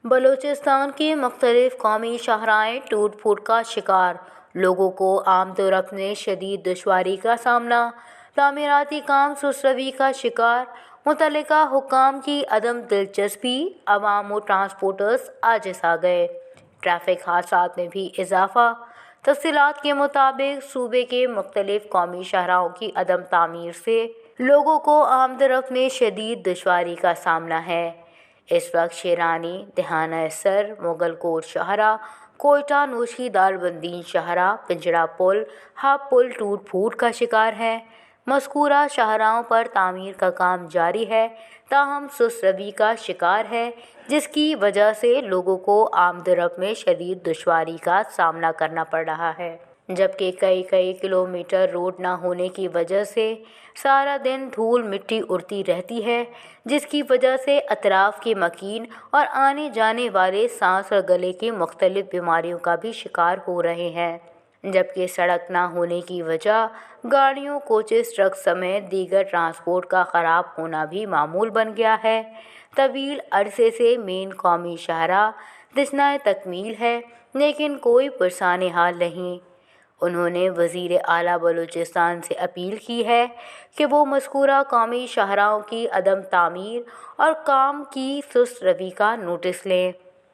بلوچستان کی مختلف قومی شاہراہیں ٹوٹ پھوٹ کا شکار، لوگوں کو آمد و رفت میں شدید دشواری کا سامنا، تعمیراتی کام سست روی کا شکار، متعلقہ حکام کی عدم دلچسپی، عوام و ٹرانسپورٹرز عاجز آ گئے، ٹریفک حادثات میں بھی اضافہ۔ تفصیلات کے مطابق صوبے کے مختلف قومی شاہراہوں کی عدم تعمیر سے لوگوں کو آمد و رفت میں شدید دشواری کا سامنا ہے۔ اس وقت شیرانی، دہانہ سر، مغل کوٹ شاہراہ، کوئٹہ نوشی دارالبندین شاہراہ، پنجرہ پل، ہب پل ٹوٹ پھوٹ کا شکار ہے۔ مذکورہ شاہراہوں پر تعمیر کا کام جاری ہے، تاہم سست روی کا شکار ہے، جس کی وجہ سے لوگوں کو آمد و رفت میں شدید دشواری کا سامنا کرنا پڑ رہا ہے، جبکہ کئی کلومیٹر روڈ نہ ہونے کی وجہ سے سارا دن دھول مٹی اڑتی رہتی ہے، جس کی وجہ سے اطراف کے مکین اور آنے جانے والے سانس اور گلے کی مختلف بیماریوں کا بھی شکار ہو رہے ہیں، جبکہ سڑک نہ ہونے کی وجہ گاڑیوں، کوچز، ٹرک سمیت دیگر ٹرانسپورٹ کا خراب ہونا بھی معمول بن گیا ہے۔ طویل عرصے سے مین قومی شاہراہ دشنائے تکمیل ہے، لیکن کوئی پرسان حال نہیں۔ انہوں نے وزیر اعلیٰ بلوچستان سے اپیل کی ہے کہ وہ مذکورہ قومی شاہراہوں کی عدم تعمیر اور کام کی سست روی کا نوٹس لیں۔